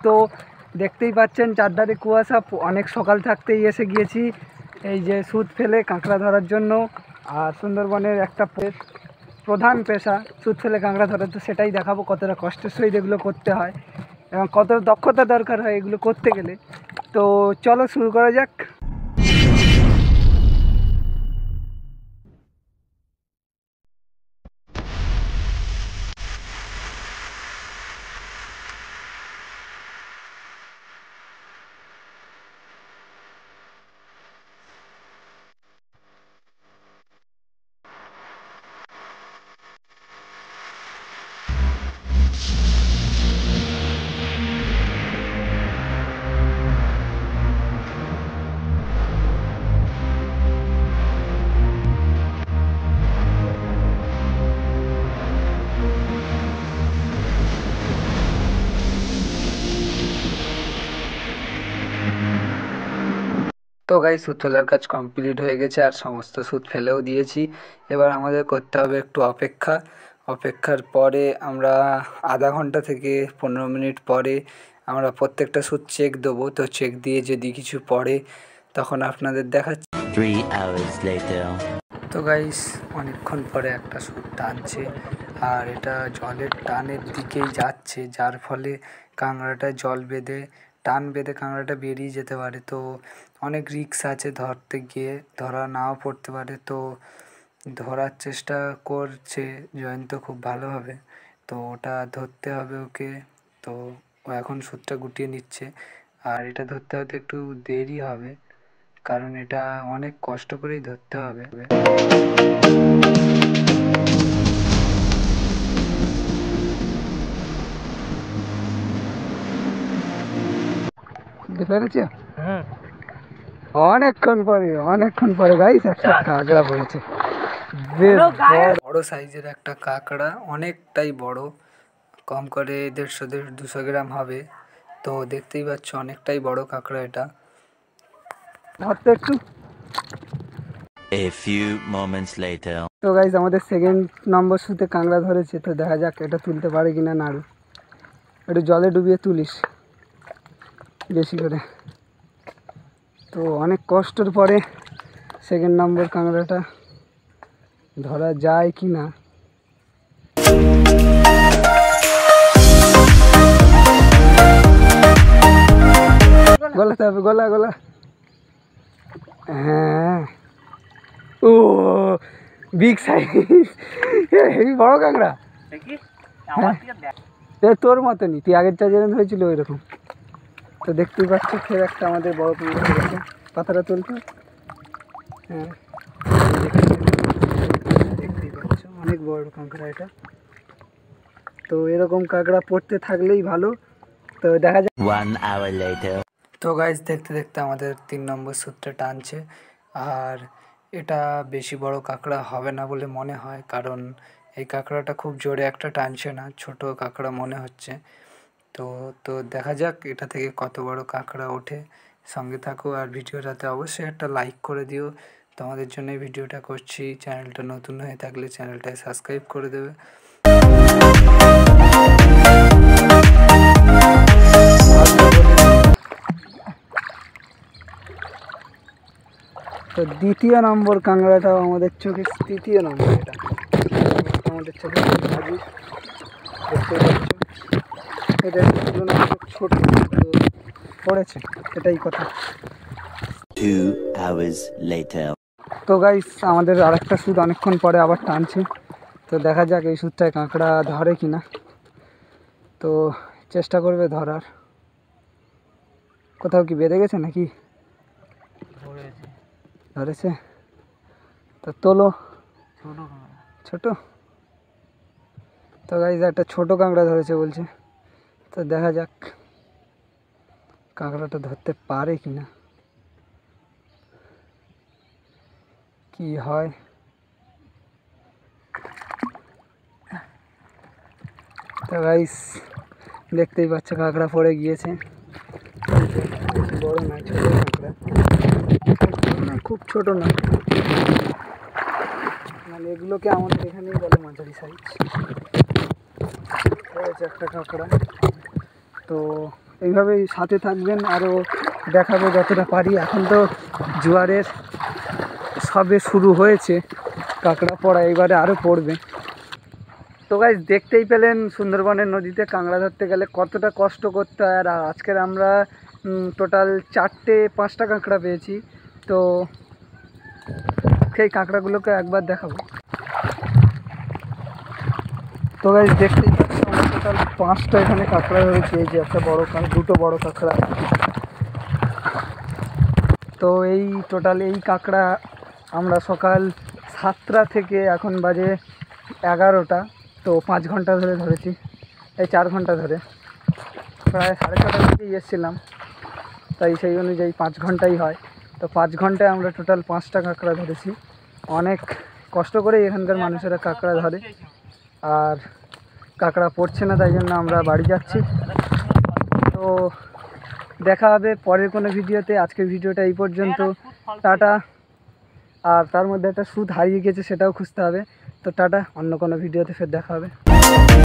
তো দেখতেই পাচ্ছেন চারধারে কুয়াশা, অনেক সকাল থাকতেই এসে গিয়েছি এই যে সুদ ফেলে কাঁকড়া ধরার জন্য। আর সুন্দরবনের একটা প্রধান পেশা সুদ ফেলে কাঁকড়া ধরা, তো সেটাই দেখাবো কতটা কষ্টের সহিত এগুলো করতে হয় এবং কতটা দক্ষতা দরকার হয় এগুলো করতে গেলে। তো চলো শুরু করা যাক। তো গাইস, সুদ ফেলার কাজ কমপ্লিট হয়ে গেছে আর সমস্ত সুদ ফেলেও দিয়েছি। এবার আমাদের করতে হবে একটু অপেক্ষা। অপেক্ষার পরে আমরা আধা ঘন্টা থেকে 15 মিনিট পরে আমরা প্রত্যেকটা সুদ চেক দেবো। তো চেক দিয়ে যদি কিছু পড়ে তখন আপনাদের দেখাচ্ছি। 3 hours later. তো গাইস, অনেকক্ষণ পরে একটা সুদ টানছে আর এটা জলের টানের দিকেই যাচ্ছে, যার ফলে কাঁকড়াটা জল বেঁধে টান বেঁধে কাঁকড়াটা বেরিয়ে যেতে পারে। তো অনেক রিস্ক আছে, ধরতে গিয়ে ধরা নাও পড়তে পারে। তো ধরার চেষ্টা করছে জয়ন্ত খুব ভালোভাবে, তো ওটা ধরতে হবে ওকে। তো ও এখন সুদটা গুটিয়ে নিচ্ছে আর এটা ধরতে হতে একটু দেরি হবে, কারণ এটা অনেক কষ্ট করেই ধরতে হবে। অনেকক্ষণ পরে গাইস একটা কাঁকড়া পড়েছে, বেশ বড় সাইজের একটা কাঁকড়া, অনেকটাই বড়, কম করে 150-200 গ্রাম হবে। তো দেখতেই পাচ্ছ অনেকটাই বড় কাঁকড়া এটা। ধরতে একটু। A few moments later. তো গাইস, আমাদের সেকেন্ড নম্বর সুতে কাঁকড়া ধরেছে। তো দেখা যাক এটা তুলতে পারে কিনা নাড়ু। একটু জলে ডুবিয়ে তুলিস বেশি করে। তো অনেক কষ্টের পরে সেকেন্ড নম্বর কাঁকড়াটা ধরা যায় কি না। গলাতে হবে, গলা গলা। হ্যাঁ, ও বিগ সাইজ, হেভি বড় কাঁকড়া। তোর মতনই, তুই আগের চা যেরকম হয়েছিল ওই রকম। তো দেখতেই পাচ্ছ ফের একটা আমাদের বড় কাঁকড়া হয়েছে। পাতাটা তুলতে। হ্যাঁ, দেখতেই পাচ্ছ অনেক বড় কাঁকড়া এটা। তো এরকম কাঁকড়া পড়তে থাকলেই ভালো। তো দেখা যাক। 1 hour later. তো গাইস, দেখতে দেখতে আমাদের 3 নম্বর সুতটা টানছে আর এটা বেশি বড় কাঁকড়া হবে না বলে মনে হয়, কারণ এই কাঁকড়াটা খুব জোরে একটা টানছে না, ছোট কাঁকড়া মনে হচ্ছে। তো তো দেখা যাক এটা থেকে কত বড় কাঁকড়া ওঠে। সঙ্গে থাকো আর ভিডিওটাতে অবশ্যই একটা লাইক করে দিও। তোমাদের জন্য এই ভিডিওটা করছি। চ্যানেলটা নতুন হয়ে থাকলে চ্যানেলটায় সাবস্ক্রাইব করে দেবে। তো দ্বিতীয় নম্বর কাঁকড়াটাও আমাদের চোখে, তৃতীয় নম্বর এটা আমাদের চোখে হাজির। দেখতে পাচ্ছ এটা তুলনায় ছোট পড়েছে, এটাই কথা। 2 hours later. তো গাইস, আমাদের আরেকটা সুদ অনেকক্ষণ পরে আবার টানছে। তো দেখা যাক এই সুদটায় কাঁকড়া ধরে কিনা। তো চেষ্টা করবে ধরার। কোথাও কি বেঁধে গেছে নাকি? ধরেছে। তো তোলো। ছোট। তো গাইস, একটা ছোট কাঁকড়া ধরেছে বলছে। তো দেখা যাক কাঁকড়াটা ধরতে পারে কিনা, কি হয়। তো গাইস, দেখতেই পাচ্ছ কাঁকড়া পড়ে গিয়েছে। বড় না, ছোট কাঁকড়া, খুব ছোট না, মানে এগুলোকে আমাদের এখানেই বলে মাঝারি সাইজ। হয়েছে একটা কাঁকড়া। তো এইভাবেই সাথে থাকবেন, আরও দেখাবো যতটা পারি। এখন তো জোয়ারের সবে শুরু হয়েছে, কাঁকড়া পড়া এবারে আরও পড়বে। তো গাইস দেখতেই পেলেন সুন্দরবনের নদীতে কাঁকড়া ধরতে গেলে কতটা কষ্ট করতে হয়। আর আজকের আমরা টোটাল 4-5টা কাঁকড়া পেয়েছি। তো সেই কাঁকড়াগুলোকে একবার দেখাবো। তো গাইস দেখতেই পাচ্ছি আমরা টোটাল 5টা এখানে কাঁকড়া ধরেছি। এই যে একটা বড় দুটো বড় কাঁকড়া। তো এই টোটাল এই কাঁকড়া আমরা সকাল 7টা থেকে এখন বাজে 11টা, তো 5 ঘন্টা ধরে ধরেছি, এই 4 ঘন্টা ধরে। প্রায় 6:30 থেকেই এসেছিলাম, তাই সেই অনুযায়ী 5 ঘন্টাই হয়। তো 5 ঘন্টায় আমরা টোটাল 5টা কাঁকড়া ধরেছি। অনেক কষ্ট করে এখানকার মানুষেরা কাঁকড়া ধরে, আর কাঁকড়া পড়ছে না, তাই জন্য আমরা বাড়ি যাচ্ছি। তো দেখা হবে পরের কোনো ভিডিওতে। আজকের ভিডিওটা এই পর্যন্ত, টাটা। আর তার মধ্যে একটা সুদ হারিয়ে গেছে, সেটাও খুঁজতে হবে। তো টাটা, অন্য কোনো ভিডিওতে ফের দেখা হবে।